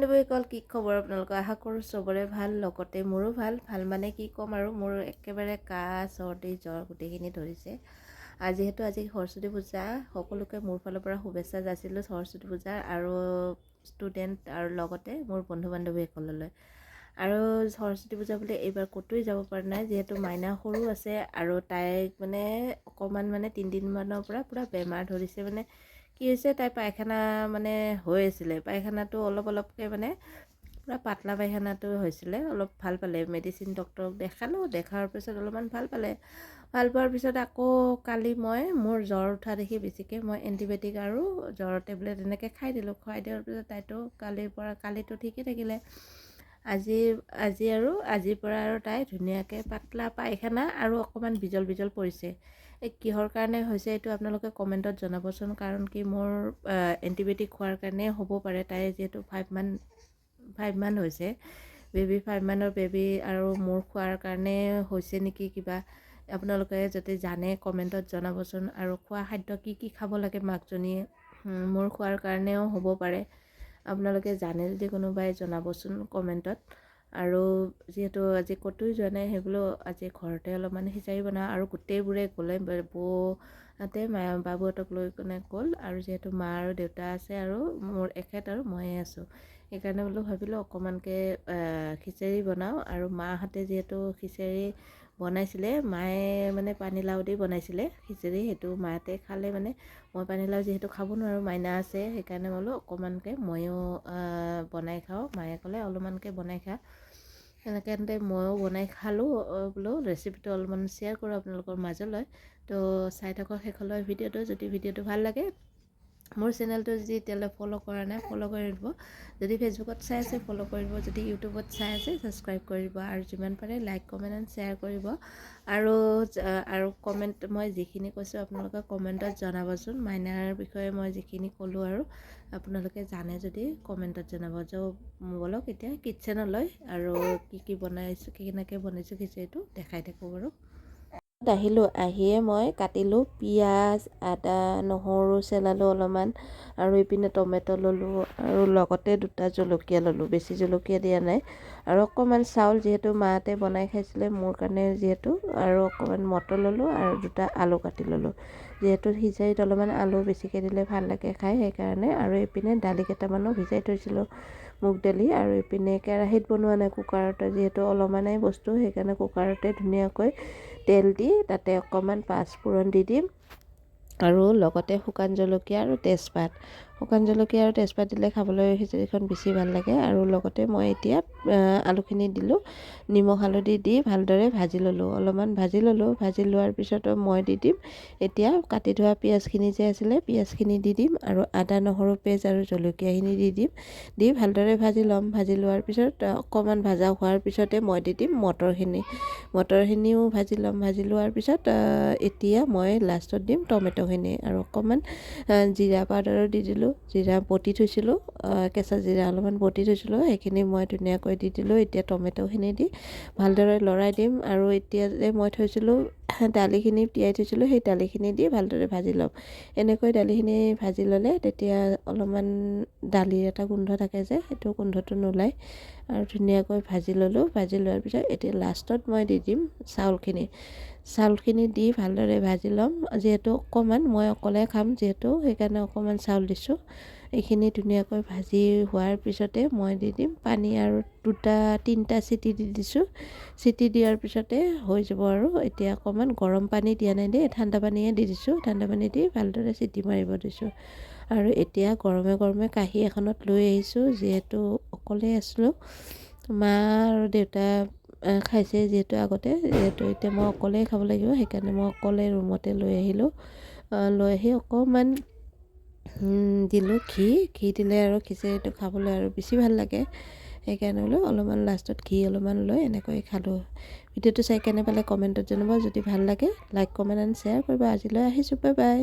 বান্ধৱীসকল, কি খবৰ আপোনালোকৰ? আশা কৰোঁ চবৰে ভাল, লগতে মোৰো ভাল মানে কি ক'ম আৰু, মোৰ একেবাৰে কাহ চৰ্দি জ্বৰ গোটেইখিনি ধৰিছে। যিহেতু আজি সৰস্বতী পূজা, সকলোকে মোৰ ফালৰ পৰা শুভেচ্ছা যাচিলোঁ সৰস্বতী পূজাৰ, আৰু ষ্টুডেণ্ট আৰু লগতে মোৰ বন্ধু বান্ধৱীসকললৈ। আৰু সৰস্বতী পূজা বুলি এইবাৰ ক'তোৱে যাব পৰা নাই, যিহেতু মাইনা সৰু আছে আৰু তাইক মানে অকণমান মানে 3 দিনমানৰ পৰা পূৰা বেমাৰ ধৰিছে। মানে কি হৈছে, তাই পায়খানা মানে হৈ আছিলে, পায়খানাটো অলপকৈ মানে পূৰা পাতলা পায়খানাটো হৈছিলে। অলপ ভাল পালে, মেডিচিন ডক্টৰক দেখাৰ পিছত অলপমান ভাল পালে। ভাল পোৱাৰ পিছত আকৌ কালি মোৰ জ্বৰ উঠা দেখি বেছিকৈ মই এণ্টিবায়'টিক আৰু জ্বৰৰ টেবলেট এনেকৈ খাই দিলোঁ। খুৱাই দিয়াৰ পিছত তাইতো কালিতো ঠিকেই থাকিলে। আজিৰ পৰা আৰু তাই ধুনীয়াকৈ পাতলা পায়খানা আৰু অকণমান বিজল পৰিছে। এই কিহৰ কাৰণে হৈছে এইটো আপোনালোকে কমেণ্টত জনাবচোন, কাৰণ কি মোৰ এণ্টিবায়'টিক খোৱাৰ কাৰণে হ'ব পাৰে। তাই যিহেতু 5 মান হৈছে, 5 মানৰ বেবী, আৰু মোৰ খোৱাৰ কাৰণে হৈছে নেকি কিবা। আপোনালোকে যদি জানে কমেণ্টত জনাবচোন। আৰু খোৱা খাদ্য কি খাব লাগে মাকজনীয়ে, মোৰ খোৱাৰ কাৰণেও হ'ব পাৰে। আপোনালোকে জানে যদি কোনোবাই জনাবচোন কমেণ্টত। আৰু যিহেতু আজি ক'তোৱে যোৱা নাই, সেইবোলো আজি ঘৰতে অলপমান খিচাৰি বনাওঁ, আৰু গোটেইবোৰে গ'লে, বৌহঁতে বাবুহঁতক লৈ কিনে গ'ল, আৰু যিহেতু মা আৰু দেউতা আছে আৰু মোৰ এখেত আৰু ময়ে আছোঁ, সেইকাৰণে ভাবিলোঁ অকণমানকৈ খিচাৰি বনাওঁ। আৰু মাহঁতে যিহেতু খিচাৰি বনাইছিলে, মায়ে মানে পানীলাও দি বনাইছিলে খিচাৰি, সেইটো মাহঁতে খালে। মানে মই পানীলাও যিহেতু খাব নোৱাৰোঁ, মাইনা আছে, সেইকাৰণে অকণমানকৈ ময়ো বনাই খাওঁ। মায়ে ক'লে অলপমানকৈ বনাই খা, সেনেকৈ ময়ো বনাই খালোঁ। ৰেচিপিটো অলপমান শ্বেয়াৰ কৰোঁ আপোনালোকৰ মাজলৈ। তো চাই থাকক শেষলৈ ভিডিঅ'টো। যদি ভিডিঅ'টো ভাল লাগে, মোৰ চেনেলটো যদি এতিয়ালৈ ফ'ল' কৰা নাই, ফ'ল' কৰি দিব। যদি ফেচবুকত চাই আছে ফ'ল' কৰিব, যদি ইউটিউবত চাই আছে ছাবস্ক্ৰাইব কৰিব, আৰু যিমান পাৰে লাইক কমেণ্ট এণ্ড শ্বেয়াৰ কৰিব। আৰু কমেণ্ট, মই যিখিনি কৈছোঁ আপোনালোকে কমেণ্টত জনাবচোন। মাইনাৰ বিষয়ে মই যিখিনি ক'লোঁ, আৰু আপোনালোকে জানে যদি কমেণ্টত জনাব। ব'লক এতিয়া কিটচেনলৈ, আৰু কি বনাইছোঁ, কেনেকৈ বনাইছোঁ খিচাৰিটো দেখাই থাকোঁ বাৰু। আহিয়ে মই কাটিলোঁ পিঁয়াজ, আদা, নহৰু চেলালোঁ অলপমান, আৰু ইপিনে টমেটো ল'লোঁ, আৰু লগতে 2টা জলকীয়া ল'লোঁ। বেছি জলকীয়া দিয়া নাই। আৰু অকণমান চাউল, যিহেতু মাহঁতে বনাই খাইছিলে মোৰ কাৰণে যিহেতু, আৰু অকণমান মটৰ ল'লোঁ, আৰু 2টা আলু কাটি ল'লোঁ। যিহেতু খিচাৰিত অলপমান আলু বেছিকৈ দিলে ভাল লাগে খাই, সেইকাৰণে। আৰু ইপিনে দালি কেইটামানো ভিজাই থৈছিলোঁ, মুগ দালি। আৰু ইপিনে কেৰাহীত বনোৱা নাই, কুকাৰতে, যিহেতু অলপমানেই বস্তু, সেইকাৰণে কুকাৰতে ধুনীয়াকৈ তেল দি তাতে অকণমান পাঁচফোৰণ দি দিম, আৰু লগতে শুকান জলকীয়া আৰু তেজপাত। শুকান জলকীয়া আৰু তেজপাত দিলে খাবলৈ খিচাৰিখন বেছি ভাল লাগে। আৰু লগতে মই এতিয়া আলুখিনি দিলোঁ, নিমখ হালধি দি ভালদৰে ভাজি ল'লোঁ। অলপমান ভাজি ল'লোঁ। ভাজি লোৱাৰ পিছত মই দি দিম এতিয়া কাটি থোৱা পিঁয়াজখিনি যে আছিলে, পিঁয়াজখিনি দি দিম, আৰু আদা নহৰু পেষ্ট আৰু জলকীয়াখিনি দি দিম। দি ভালদৰে ভাজি ল'ম। ভাজি লোৱাৰ পিছত অকণমান ভাজা হোৱাৰ পিছতে মই দি দিম মটৰখিনিও ভাজি ল'ম। ভাজি লোৱাৰ পিছত এতিয়া মই লাষ্টত দিম টমেটোখিনি, আৰু অকণমান জিৰা পাউডাৰো দি দিলোঁ। জিৰা বটি থৈছিলোঁ, কেঁচা জিৰা অলপমান বটি থৈছিলোঁ, সেইখিনি মই ধুনীয়াকৈ দি দিলোঁ। এতিয়া টমেটোখিনি দি ভালদৰে লৰাই দিম। আৰু এতিয়া যে মই থৈছিলোঁ দালিখিনি তিয়াই থৈছিলোঁ, সেই দালিখিনি দি ভালদৰে ভাজি ল'ম। এনেকৈ দালিখিনি ভাজি ল'লে তেতিয়া অলপমান দালিৰ এটা গোন্ধ থাকে যে, সেইটো গোন্ধটো নোলায়। আৰু ধুনীয়াকৈ ভাজি ল'লোঁ। ভাজি লোৱাৰ পিছত এতিয়া লাষ্টত মই দি দিম চাউলখিনি দি ভালদৰে ভাজি ল'ম। যিহেতু অকণমান মই অকলে খাম, যিহেতু সেইকাৰণে অকণমান চাউল দিছোঁ। এইখিনি ধুনীয়াকৈ ভাজি হোৱাৰ পিছতে মই দি দিম পানী, আৰু 2-3টা চিটি দি দিছোঁ। চিটি দিয়াৰ পিছতে হৈ যাব। আৰু এতিয়া অকণমান গৰম পানী দিয়া নাই দেই, ঠাণ্ডা পানীয়ে দি দিছোঁ। ঠাণ্ডা পানী দি ভালদৰে চিটি মাৰিব দিছোঁ। আৰু এতিয়া গৰমে কাঁহী এখনত লৈ আহিছোঁ, যিহেতু অকলে আছিলোঁ। মা আৰু দেউতা খাইছে যিহেতু আগতে, এতিয়া মই অকলেই খাব লাগিব, সেইকাৰণে মই অকলে ৰুমতে লৈ আহিলোঁ। লৈ আহি অকণমান দিলোঁ ঘি দিলে আৰু খিচাৰিটো খাবলৈ আৰু বেছি ভাল লাগে। সেইকাৰণে অলপমান লাষ্টত ঘি অলপমান লৈ এনেকৈ খালোঁ। ভিডিঅ'টো চাই কেনে পালে কমেণ্টত জনাব। যদি ভাল লাগে লাইক কমেণ্ট এণ্ড শ্বেয়াৰ কৰিব। আজিলৈ আহিছোঁ, বাই বাই।